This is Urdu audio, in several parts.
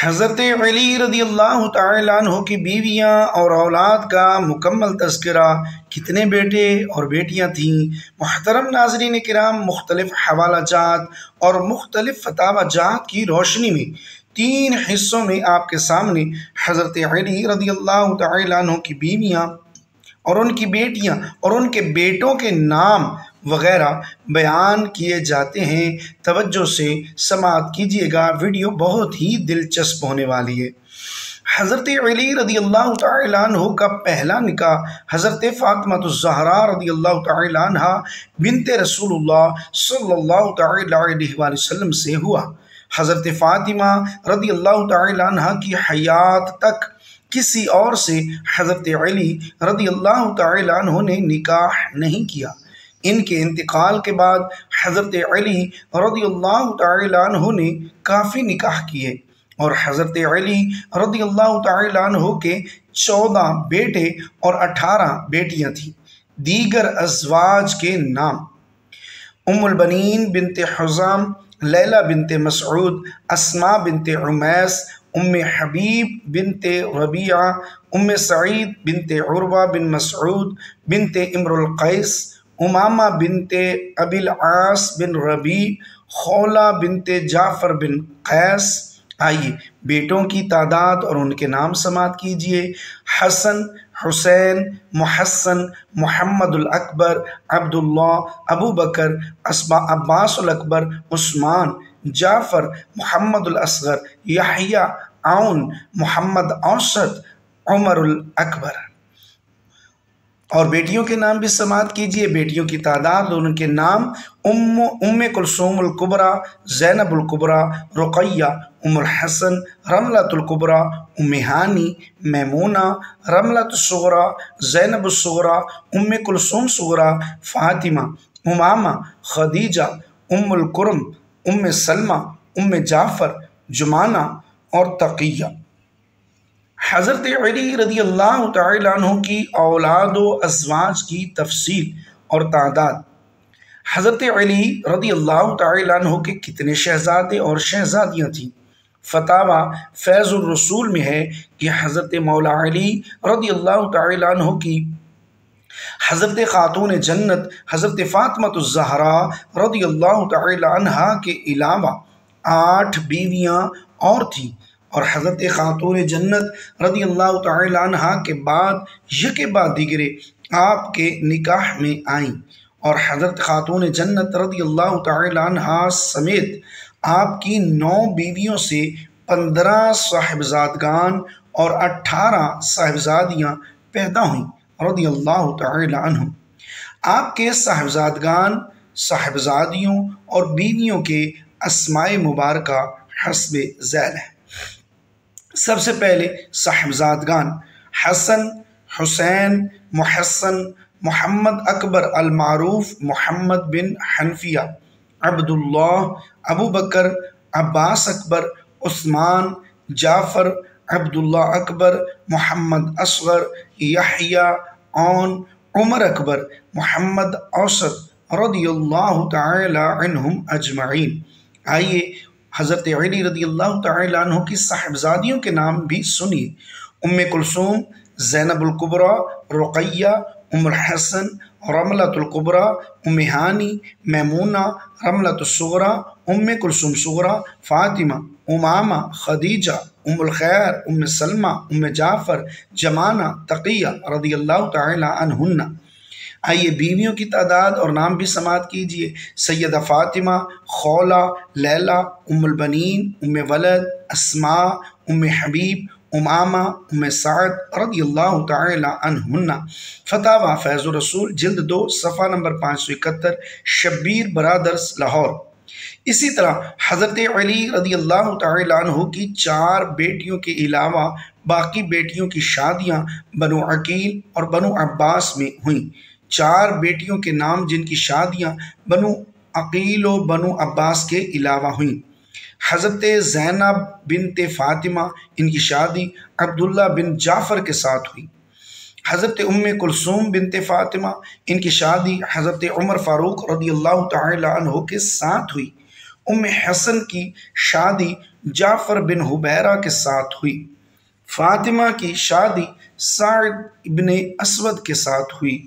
حضرت علی رضی اللہ تعالیٰ عنہ کی بیویاں اور اولاد کا مکمل تذکرہ، کتنے بیٹے اور بیٹیاں تھیں۔ محترم ناظرین کرام، مختلف حوالہ جات اور مختلف فتاوی جات کی روشنی میں 3 حصوں میں آپ کے سامنے حضرت علی رضی اللہ تعالیٰ عنہ کی بیویاں اور ان کی بیٹیاں اور ان کے بیٹوں کے نام وغیرہ بیان کیے جاتے ہیں۔ توجہ سے سماعت کیجیے گا، ویڈیو بہت ہی دلچسپ ہونے والی ہے۔ حضرت علی رضی اللہ تعالیٰ عنہ کا پہلا نکاح حضرت فاطمہ الزہرا رضی اللہ تعالیٰ عنہ بنت رسول اللہ صلی اللہ تعالیٰ علیہ وآلہ وسلم سے ہوا۔ حضرت فاطمہ رضی اللہ تعالیٰ عنہ کی حیات تک کسی اور سے حضرت علی رضی اللہ تعالیٰ عنہ نے نکاح نہیں کیا۔ ان کے انتقال کے بعد حضرت علی رضی اللہ تعالیٰ عنہ نے کافی نکاح کیے اور حضرت علی رضی اللہ تعالیٰ عنہ کے 14 بیٹے اور 18 بیٹیاں تھیں۔ دیگر ازواج کے نام: ام البنین بنت حزام، لیلہ بنت مسعود، اسماء بنت عمیس، ام حبیب بنت ربیعہ، ام سعید بنت عروہ بن مسعود بنت امر القیس، امامہ بنت ابی العاص بن ربیع، خولہ بنت جعفر بن قیس۔ آئیے بیٹوں کی تعداد اور ان کے نام سماعت کیجیے: حسن، حسین، محسن، محمد الاکبر، عبداللہ، ابو بکر، عباس الاکبر، عثمان، جعفر، محمد الاصغر، یحییٰ، عون، محمد اوسط، عمر الاکبر۔ اور بیٹیوں کے نام بھی سماعت کیجیے: بیٹیوں کی تعداد اور ان کے نام: ام کلثوم الکبریٰ، زینب الکبریٰ، رقیہ، ام الحسن، رملۃ الکبریٰ، ام ہانی، میمونہ، رملۃ الصغریٰ، زینب الصغریٰ، ام کلثوم صغریٰ، فاطمہ، امامہ، خدیجہ، ام الکرم، ام سلمہ، ام جعفر، جمانہ اور تقیہ۔ حضرت علی رضی اللہ تعالیٰ عنہ کی اولاد و ازواج کی تفصیل اور تعداد: حضرت علی رضی اللہ تعالیٰ عنہ کے کتنے شہزادے اور شہزادیاں تھیں؟ فتاوی فیض الرسول میں ہے کہ حضرت مولا علی رضی اللہ تعالیٰ عنہ کی حضرت خاتون جنت حضرت فاطمہ الزہرا رضی اللہ تعالیٰ عنہ کے علاوہ 8 بیویاں اور تھیں، اور حضرت خاتون جنت رضی اللہ تعالیٰ عنہ کے بعد یکے بعد دیگرے آپ کے نکاح میں آئیں، اور حضرت خاتون جنت رضی اللہ تعالیٰ عنہ سمیت آپ کی 9 بیویوں سے 15 صاحبزادگان اور 18 صاحبزادیاں پیدا ہوئیں رضی اللہ تعالیٰ عنہ۔ آپ کے صاحبزادگان، صاحبزادیوں اور بیویوں کے اسماء مبارکہ حسب ذیل ہیں۔ سب سے پہلے صاحبزادگان: حسن، حسین، محسن، محمد اکبر المعروف محمد بن حنفیہ، عبداللہ، ابو بکر، عباس اکبر، عثمان، جعفر، عبداللہ اکبر، محمد اصغر، یحییٰ، عون، عمر اکبر، محمد اوسط رضی اللہ تعالی عنہم اجمعین۔ آئیے حضرت علی رضی اللہ تعالیٰ عنہ کی صاحبزادیوں کے نام بھی سنیے: ام کلثوم، زینب الکبریٰ، رقیہ، ام الحسن، رملۃ الکبریٰ، ام ہانی، میمونہ، رملۃ الصغریٰ، ام کلثوم صغریٰ، فاطمہ، امامہ، خدیجہ، ام الخیر، ام سلمہ، ام جعفر، جمانہ، تقیہ رضی اللہ تعالیٰ عنہن۔ آئیے بیویوں کی تعداد اور نام بھی سماعت کیجیے: سیدہ فاطمہ، خولہ، لیلہ، ام البنین، ام ولد، اسماء، ام حبیب، امامہ، ام سعد رضی اللہ تعالی عنہن۔ فتاوی فیض الرسول جلد 2 صفحہ نمبر 571، شبیر برادرز، لاہور۔ اسی طرح حضرت علی رضی اللہ تعالیٰ عنہ کی 4 بیٹیوں کے علاوہ باقی بیٹیوں کی شادیاں بنو عقیل اور بنو عباس میں ہوئیں۔ 4 بیٹیوں کے نام جن کی شادیاں بنو عقیل و بنو عباس کے علاوہ ہوئیں: حضرت زینب بنت فاطمہ، ان کی شادی عبداللہ بن جعفر کے ساتھ ہوئی۔ حضرت ام کلثوم بنت فاطمہ، ان کی شادی حضرت عمر فاروق رضی اللہ تعالی عنہ کے ساتھ ہوئی۔ حسن کی شادی جعفر بن حبیرہ کے ساتھ ہوئی۔ فاطمہ کی شادی سعد ابن اسود کے ساتھ ہوئی۔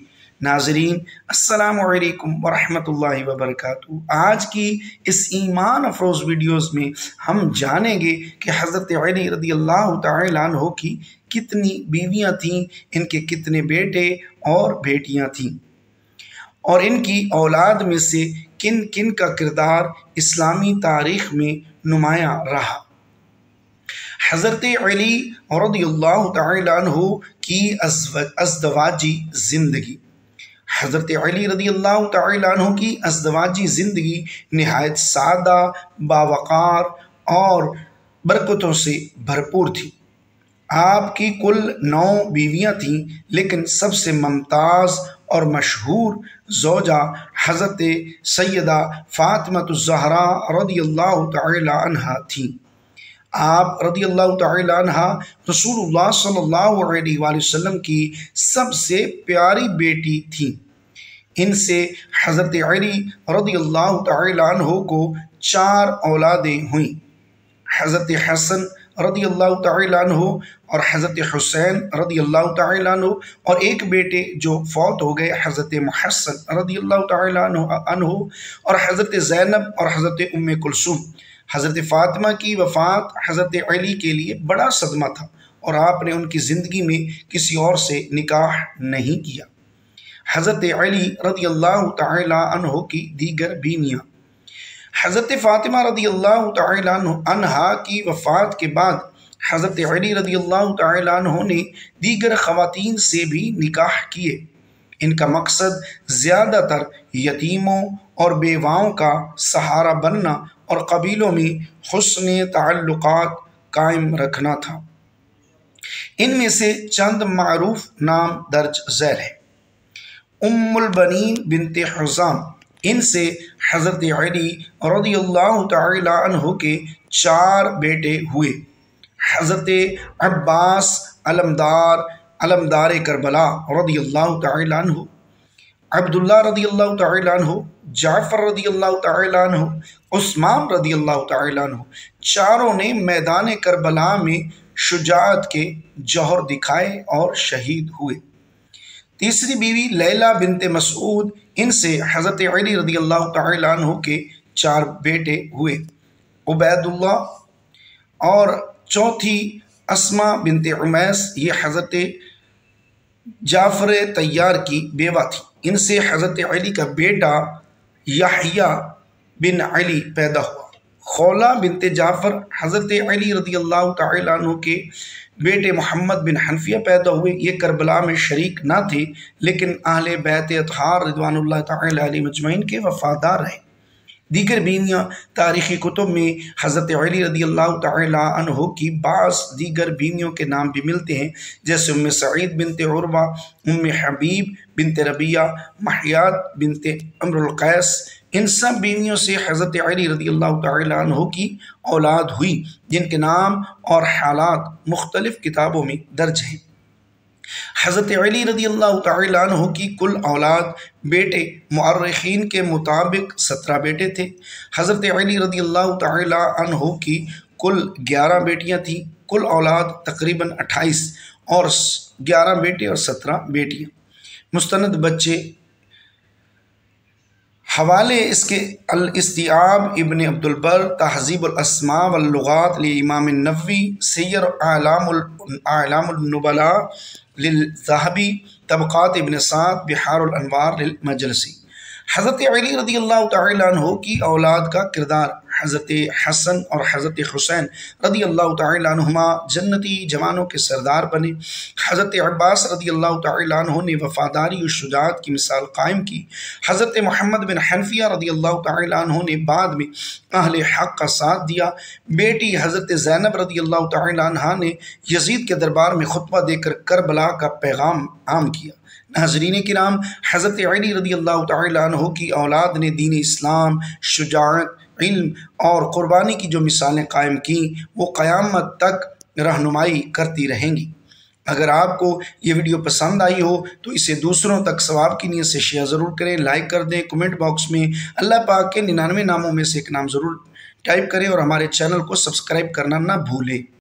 ناظرین السلام علیکم ورحمۃ اللہ وبرکاتہ۔ آج کی اس ایمان افروز ویڈیوز میں ہم جانیں گے کہ حضرت علی رضی اللہ تعالیٰ عنہ کی کتنی بیویاں تھیں، ان کے کتنے بیٹے اور بیٹیاں تھیں، اور ان کی اولاد میں سے کن کن کا کردار اسلامی تاریخ میں نمایاں رہا۔ حضرت علی رضی اللہ تعالیٰ عنہ کی ازدواجی زندگی۔ حضرت علی رضی اللہ تعالیٰ عنہ کی ازدواجی زندگی نہایت سادہ، باوقار اور برکتوں سے بھرپور تھی۔ آپ کی کل 9 بیویاں تھیں، لیکن سب سے ممتاز اور مشہور زوجہ حضرت سیدہ فاطمہ الزہرا رضی اللہ تعالیٰ عنہ تھیں۔ آپ رضی اللہ تعالیٰ عنہ رسول اللہ صلی اللہ علیہ وآلہ وسلم کی سب سے پیاری بیٹی تھیں۔ ان سے حضرت علی رضی اللہ تعالیٰ عنہ کو 4 اولادیں ہوئیں۔ حضرت حسن رضی اللہ تعالیٰ عنہ اور حضرت حسین رضی اللہ تعالیٰ عنہ، اور ایک بیٹے جو فوت ہو گئے حضرت محسن رضی اللہ تعالیٰ عنہ، اور حضرت زینب اور حضرت ام کلثوم۔ حضرت فاطمہ کی وفات حضرت علی کے لیے بڑا صدمہ تھا، اور آپ نے ان کی زندگی میں کسی اور سے نکاح نہیں کیا۔ حضرت علی رضی اللہ تعالیٰ عنہ کی دیگر بیویاں۔ حضرت فاطمہ رضی اللہ تعالیٰ عنہ کی وفات کے بعد حضرت علی رضی اللہ تعالیٰ عنہ نے دیگر خواتین سے بھی نکاح کیے۔ ان کا مقصد زیادہ تر یتیموں اور بیواؤں کا سہارا بننا اور قبیلوں میں حسن تعلقات قائم رکھنا تھا۔ ان میں سے چند معروف نام درج ذیل ہیں۔ ام البنین بنت حزام، ان سے حضرت علی رضی اللہ تعالی عنہ کے 4 بیٹے ہوئے۔ حضرت عباس علمدار کربلا رضی اللہ تعالی عنہ، عبداللہ رضی اللہ تعالی عنہ، جعفر رضی اللہ تعالی عنہ، عثمان رضی اللہ تعالی عنہ، چاروں نے میدان کربلا میں شجاعت کے جوہر دکھائے اور شہید ہوئے۔ تیسری بیوی لیلہ بنت مسعود، ان سے حضرت علی رضی اللہ تعالی عنہ کے 4 بیٹے ہوئے، عبید اللہ، اور چوتھی اسماء بنت عمیس، یہ حضرت جعفر طیار کی بیوہ تھی۔ ان سے حضرت علی کا بیٹا یحییٰ بن علی پیدا ہوا۔ خولہ بنت جعفر، حضرت علی رضی اللہ تعالی عنہ کے بیٹے محمد بن حنفیہ پیدا ہوئے۔ یہ کربلا میں شریک نہ تھے، لیکن اہل بیت اطہار رضوان اللہ تعالی علیہ مجمعین کے وفادار رہے۔ دیگر بیویاں تاریخی کتب میں حضرت علی رضی اللہ تعالی عنہ کی بعض دیگر بیویوں کے نام بھی ملتے ہیں، جیسے ام سعید بنت عروہ، ام حبیب بنت ربیعہ، محیات بنت عمرو القیس۔ ان سب بیویوں سے حضرت علی رضی اللہ تعالی عنہ کی اولاد ہوئی، جن کے نام اور حالات مختلف کتابوں میں درج ہیں۔ حضرت علی رضی اللہ تعالی عنہ کی کل اولاد بیٹے مورخین کے مطابق 17 بیٹے تھے۔ حضرت علی رضی اللہ تعالی عنہ کی کل 11 بیٹیاں تھیں۔ کل اولاد تقریباً 28 اور 11 بیٹے اور 17 بیٹیاں۔ مستند بچے، حوالے اس کے الاستیعاب ابن عبد البر، تہذیب الاسماء واللغات لامام النووی، سیر اعلام النبلاء للذہبی، طبقات ابن سعد، بحار الانوار للمجلسی۔ حضرت علی رضی اللہ تعالی عنہ کی اولاد کا کردار۔ حضرت حسن اور حضرت حسین رضی اللہ تعالی عنہما جنتی جوانوں کے سردار بنے۔ حضرت عباس رضی اللہ تعالی عنہ نے وفاداری و شجاعت کی مثال قائم کی۔ حضرت محمد بن حنفیہ رضی اللہ تعالی عنہ نے بعد میں اہل حق کا ساتھ دیا۔ بیٹی حضرت زینب رضی اللہ تعالی عنہ نے یزید کے دربار میں خطبہ دے کر کربلا کا پیغام عام کیا۔ ناظرین کرام، حضرت علی رضی اللہ تعالی عنہ کی اولاد نے دین اسلام، شجاعت، علم اور قربانی کی جو مثالیں قائم کیں، وہ قیامت تک رہنمائی کرتی رہیں گی۔ اگر آپ کو یہ ویڈیو پسند آئی ہو تو اسے دوسروں تک ثواب کی نیت سے شیئر ضرور کریں، لائک کر دیں، کمنٹ باکس میں اللہ پاک کے 99 ناموں میں سے ایک نام ضرور ٹائپ کریں اور ہمارے چینل کو سبسکرائب کرنا نہ بھولیں۔